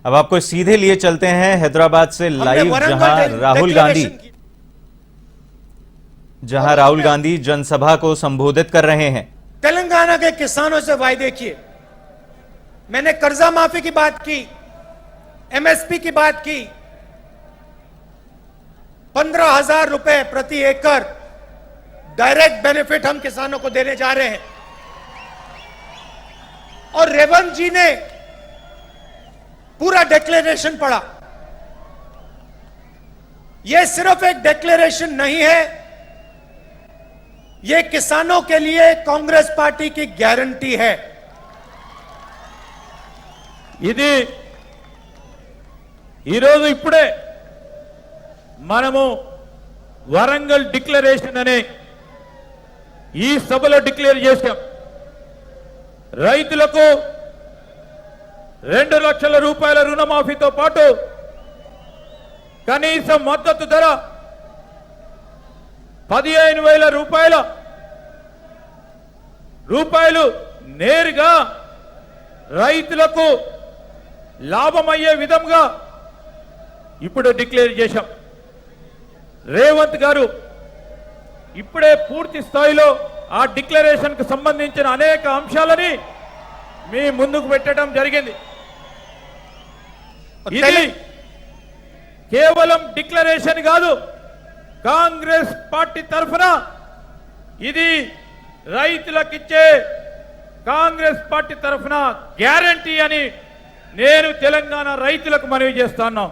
अब आपको सीधे लिए चलते हैं हैदराबाद से लाइव, जहां राहुल गांधी जनसभा को संबोधित कर रहे हैं। तेलंगाना के किसानों से वायदे किए। मैंने कर्जा माफी की बात की, एमएसपी की बात की, 15,000 रुपए प्रति एकड़ डायरेक्ट बेनिफिट हम किसानों को देने जा रहे हैं। और रेवंत जी ने पूरा डिक्लेरेशन पढ़ा। यह सिर्फ एक डिक्लेरेशन नहीं है, यह किसानों के लिए कांग्रेस पार्टी की गारंटी है। ఇది ఈరోజు ఇప్పుడే మనము వరంగల్ డిక్లరేషన్ అనే ఈ సభలో డిక్లేర్ చేశాం। రైతులకు 2 లక్షల రూపాయల రుణమాఫీతో పాటు కనీస మద్దతు ధర 15,000 రూపాయలు నేరుగా రైతులకు లాభమయ్యే విధంగా ఇప్పుడు డిక్లేర్ చేశాం। రేవంత్ గారు ఇప్పుడే పూర్తి స్థాయిలో ఆ డిక్లరేషన్ కు సంబంధించిన అనేక అంశాలని మీ ముందుకు పెట్టడం జరిగింది। ఇది కేవలం డిక్లరేషన్ కాదు, కాంగ్రెస్ పార్టీ తరఫున ఇది రైతులకిచ్చే కాంగ్రెస్ పార్టీ తరఫున గ్యారంటీ అని నేను తెలంగాణ రైతులకు మనవి చేస్తున్నాను।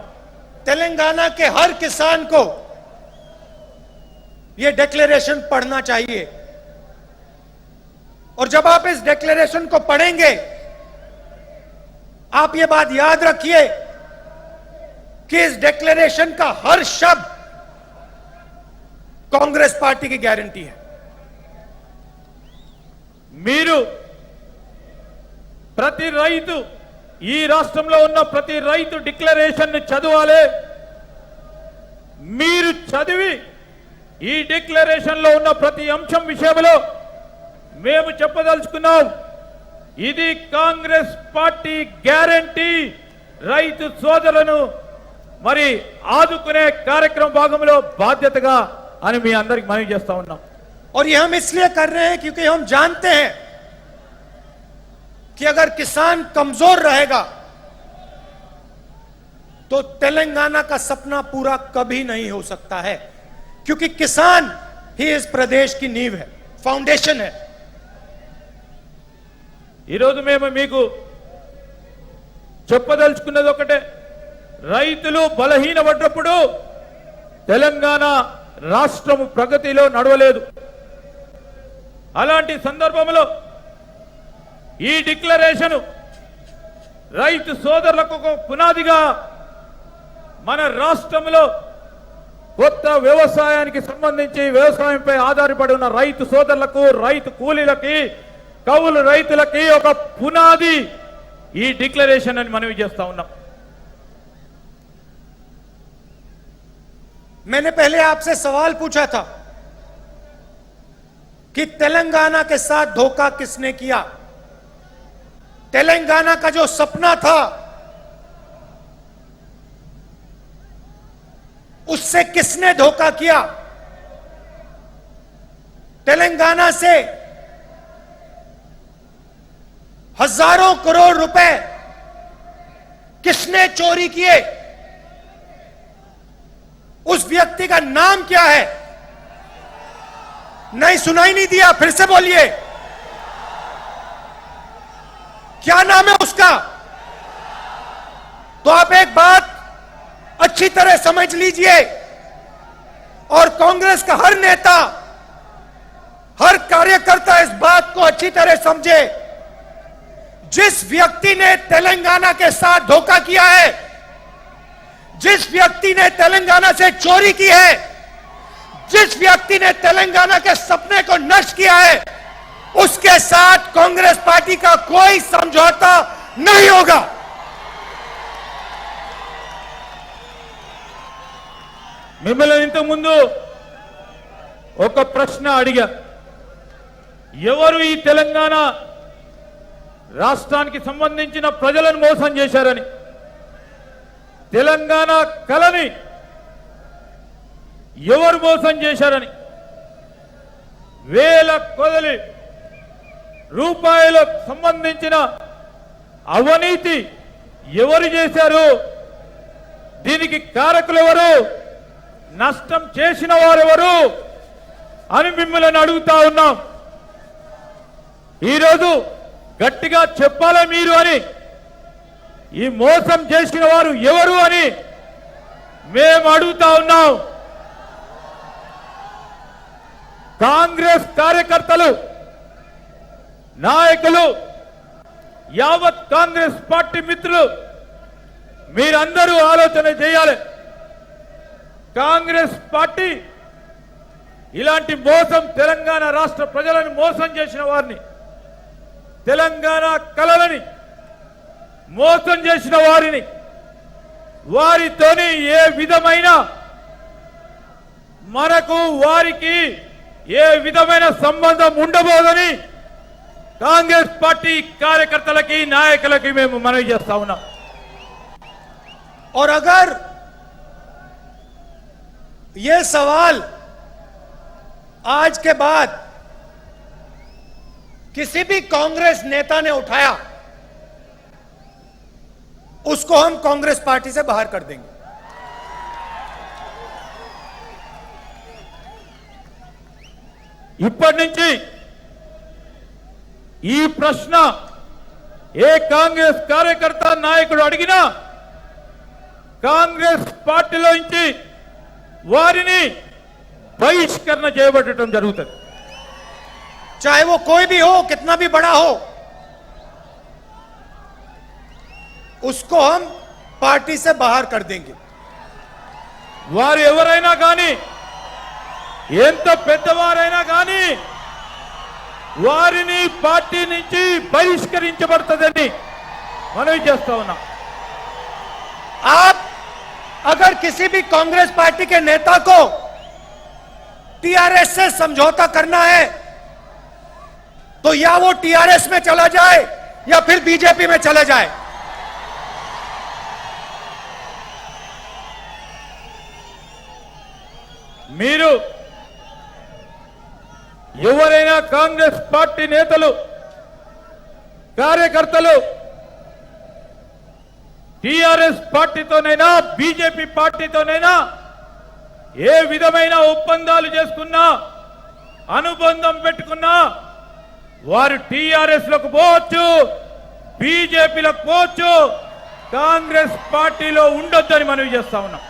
तेलंगाना के हर किसान को यह डिक्लेरेशन पढ़ना चाहिए। और जब आप इस डिक्लेरेशन को पढ़ेंगे, आप यह बात याद रखिए कि इस डिक्लेरेशन का हर शब्द कांग्रेस पार्टी की गारंटी है। మీరు ప్రతి రైతు, ఈ రాష్ట్రంలో ఉన్న ప్రతి రైతు డిక్లరేషన్ ని చదవాలి। మీరు చదివి ఈ డిక్లరేషన్ లో ఉన్న ప్రతి అంశం విషయంలో మేము చెప్పదలుచుకున్నాం, ఇది కాంగ్రెస్ పార్టీ గ్యారంటీ, రైతు సోదరులను మరి ఆదుకునే కార్యక్రమ భాగంలో బాధ్యతగా అని మీ అందరికి మనవి చేస్తా ఉన్నాం। और ये हम इसलिए कर रहे हैं क्योंकि हम जानते हैं कि अगर किसान कमजोर रहेगा तो तेलंगाना का सपना पूरा कभी नहीं हो सकता है, क्योंकि किसान ही इस प्रदेश की नींव है, फाउंडेशन है। ఈ రోజు మేము మీకు చెప్పదలుచుకున్నది ఒకటే, రైతులు బలహీనపడ్డప్పుడు తెలంగాణ రాష్ట్రం ప్రగతిలో నడవలేదు। అలాంటి సందర్భంలో ఈ డిక్లరేషన్ రైతు సోదరులకు పునాదిగా మన రాష్ట్రంలో కొత్త వ్యవసాయానికి సంబంధించి వ్యవసాయంపై ఆధారపడి ఉన్న రైతు సోదరులకు, రైతు కూలీలకి, కౌలు రైతులకి ఒక పునాది ఈ డిక్లరేషన్ అని మనవి చేస్తా ఉన్నాం। मैंने पहले आपसे सवाल पूछा था कि तेलंगाना के साथ धोखा किसने किया। तेलंगाना का जो सपना था उससे किसने धोखा किया। तेलंगाना से हजारों करोड़ रुपए किसने चोरी किए, उस व्यक्ति का नाम क्या है? नहीं, सुनाई नहीं दिया, फिर से बोलिए, क्या नाम है उसका? तो आप एक बात अच्छी तरह समझ लीजिए और कांग्रेस का हर नेता, हर कार्यकर्ता इस बात को अच्छी तरह समझे। जिस व्यक्ति ने तेलंगाना के साथ धोखा किया है, जिस व्यक्ति ने तेलंगाना से चोरी की है, जिस व्यक्ति ने तेलंगाना के सपने को नष्ट किया है, उसके साथ कांग्रेस पार्टी का कोई समझौता नहीं होगा। మిమ్మల్ని ఇంతకు ముందు ఒక ప్రశ్న అడిగా, ఎవరు ఈ తెలంగాణ రాష్ట్రానికి సంబంధించిన ప్రజలను మోసం చేశారని। తెలంగాణ కలని ఎవరు మోసం చేశారని వేల కొలది రూపాయలకు సంబంధించిన అవినీతి ఎవరు చేశారు, దీనికి కారకులు ఎవరు, నష్టం చేసిన వారెవరు అని మిమ్మల్ని అడుగుతా ఉన్నాం. ఈరోజు గట్టిగా చెప్పాలి మీరు అని, ఈ మోసం చేసిన వారు ఎవరు అని మేము అడుగుతా ఉన్నాం. కాంగ్రెస్ కార్యకర్తలు, నాయకులు, యావత్ కాంగ్రెస్ పార్టీ మిత్రులు మీరందరూ ఆలోచన చేయాలి. కాంగ్రెస్ పార్టీ ఇలాంటి మోసం, తెలంగాణ రాష్ట్ర ప్రజలను మోసం చేసిన వారిని, తెలంగాణ కలలని మోసం చేసిన వారిని, వారితోని ఏ విధమైన మనకు వారికి ఏ విధమైన సంబంధం ఉండబోదని కాంగ్రెస్ పార్టీ కార్యకర్తలకి, నాయకులకి మేము మనవి చేస్తా ఉన్నాం. और अगर ये सवाल आज के बाद किसी भी कांग्रेस नेता ने उठाया, उसको हम कांग्रेस पार्टी से बाहर कर देंगे. ఇప్పటి నుంచి ఈ ప్రశ్న ఏ కాంగ్రెస్ కార్యకర్త, నాయకుడు అడిగినా కాంగ్రెస్ పార్టీలో నుంచి వారిని బహిష్కరణ చేయబడటం జరుగుతుంది. चाहे वो कोई भी हो, कितना भी बड़ा हो, उसको हम पार्टी से बाहर कर देंगे. వారు ఎవరైనా కానీ, ఎంత పెద్దవారైనా కానీ వారిని పార్టీ నుంచి బహిష్కరించబడుతుందని మనవి చేస్తా ఉన్నాం. आप अगर किसी भी कांग्रेस पार्टी के नेता को टीआरएस से समझौता करना है तो या वो टीआरएस में चला जाए या फिर बीजेपी में चला जाए. మీరు ఎవరైనా కాంగ్రెస్ పార్టీ నేతలు, కార్యకర్తలు టిఆర్ఎస్ పార్టీతోనైనా బీజేపీ పార్టీతోనైనా ఏ విధమైన ఒప్పందాలు చేసుకున్నా, అనుబంధం పెట్టుకున్నా వారు టిఆర్ఎస్ లకు పోవచ్చు, బీజేపీలకు పోవచ్చు, కాంగ్రెస్ పార్టీలో ఉండొద్దని మనవి చేస్తా ఉన్నాం.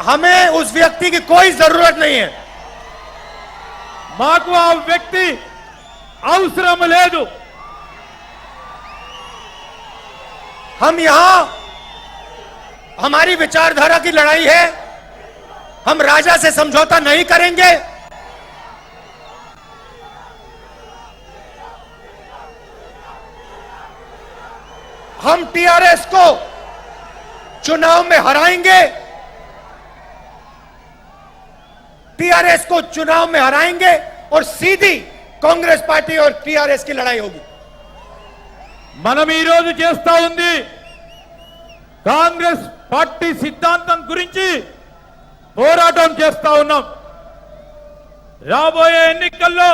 हमें उस व्यक्ति की कोई जरूरत नहीं है. మాకు ఆ వ్యక్తి అవసరం లేదు. हम यहां हमारी विचारधारा की लड़ाई है. हम राजा से समझौता नहीं करेंगे. हम टीआरएस को चुनाव में हराएंगे. टीआरएस को चुनाव में हराएंगे और सीधी कांग्रेस पार्टी और टीआरएस की लड़ाई होगी. మనం ఈ రోజు చేస్తా ఉంది కాంగ్రెస్ పార్టీ సిద్ధాంతం గురించి పోరాటం చేస్తా ఉన్నాం. రాబోయే ఎన్నికల్లో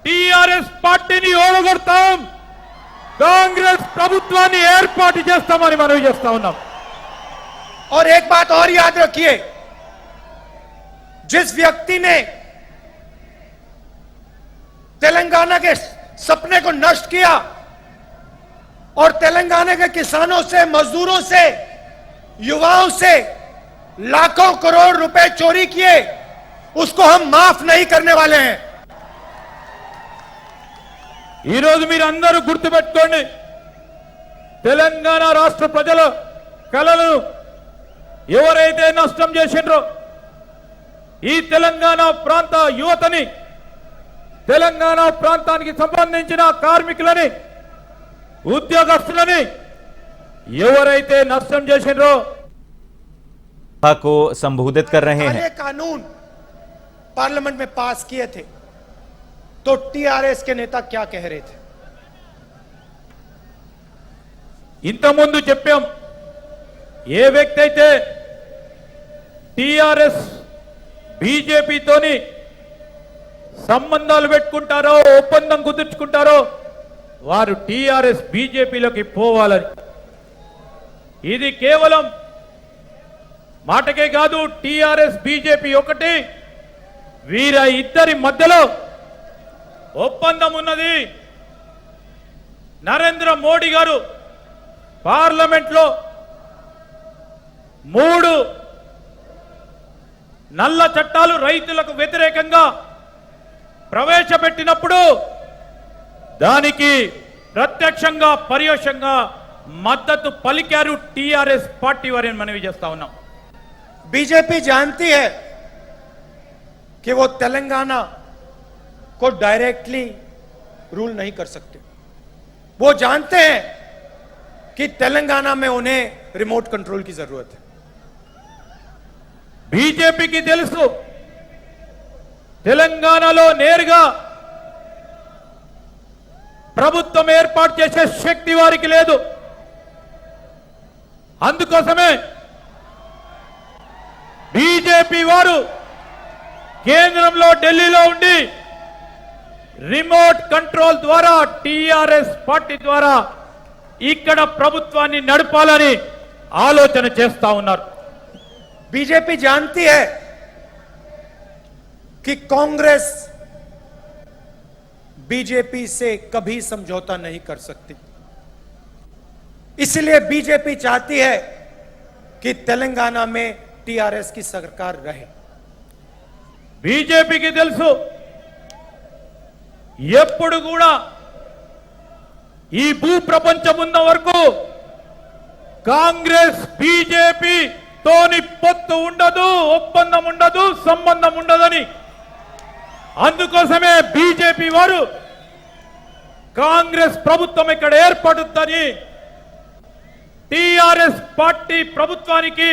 టిఆర్ఎస్ పార్టీని ఓడగొడతాం, కాంగ్రెస్ ప్రభుత్వాన్ని ఏర్పాటు చేస్తామని మనవి చేస్తా ఉన్నాం. और एक बात और याद रखिए, जिस व्यक्ति ने तेलंगाना के सपने को नष्ट किया और तेलंगाना के किसानों से, मजदूरों से, युवाओं से लाखों करोड़ रुपए चोरी किए, उसको हम माफ नहीं करने वाले हैं. ఈ రోజు మీరు అందరూ గుర్తుపెట్టుకోండి, తెలంగాణ రాష్ట్ర ప్రజల కలలను ఎవరైతే నష్టం చేసిండ్రో, ఈ తెలంగాణ ప్రాంత యువతని, తెలంగాణ ప్రాంతానికి సంబంధించిన కార్మికులని, ఉద్యోగస్తులని ఎవరైతే నష్టం చేసిండ్రో को संबोधित कर रहे हैं. कानून पार्लियामेंट में पास किए थे तो टीआरएस के नेता क्या कह रहे थे? ఇంతకుముందు చెప్పాం, ఏ వ్యక్తి అయితే టిఆర్ఎస్ బీజేపీతోని సంబంధాలు పెట్టుకుంటారో ఒప్పందం కుదుర్చుకుంటారో వారు టిఆర్ఎస్ బీజేపీలోకి పోవాలని, ఇది కేవలం మాటకే కాదు, టిఆర్ఎస్ బీజేపీ ఒకటి, వీర ఇద్దరి మధ్యలో ఒప్పందం ఉన్నది. నరేంద్ర మోడీ గారు పార్లమెంట్లో 3 నల్ల చట్టాలు రైతులకు వ్యతిరేకంగా ప్రవేశపెట్టినప్పుడు దానికి ప్రత్యక్షంగా పరోక్షంగా మద్దతు పలికారు టిఆర్ఎస్ పార్టీ వారిని మనవి చేస్తా ఉన్నాం. बीजेपी जानती है कि वो तेलंगाना को डायरेक्टली रूल नहीं कर सकते. वो जानते हैं कि तेलंगाना में उन्हें रिमोट कंट्रोल की जरूरत है. బీజేపీకి తెలుసు తెలంగాణలో నేరుగా ప్రభుత్వం ఏర్పాటు చేసే శక్తి వారికి లేదు. అందుకోసమే బీజేపీ వారు కేంద్రంలో ఢిల్లీలో ఉండి రిమోట్ కంట్రోల్ ద్వారా టిఆర్ఎస్ పార్టీ ద్వారా ఇక్కడ ప్రభుత్వాన్ని నడపాలని ఆలోచన చేస్తా ఉన్నారు. बीजेपी जानती है कि कांग्रेस बीजेपी से कभी समझौता नहीं कर सकती. इसलिए बीजेपी चाहती है कि तेलंगाना में टीआरएस की सरकार रहे. బీజేపీకి తెలుసు ఎప్పుడు కూడా ఈ భూ ప్రపంచం ఉన్న వరకు కాంగ్రెస్ బీజేపీ తోని పొత్తు ఉండదు, ఒప్పందం ఉండదు, సంబంధం ఉండదని. అందుకోసమే బీజేపీ వారు కాంగ్రెస్ ప్రభుత్వం ఇక్కడ ఏర్పడుతుందని టిఆర్ఎస్ పార్టీ ప్రభుత్వానికి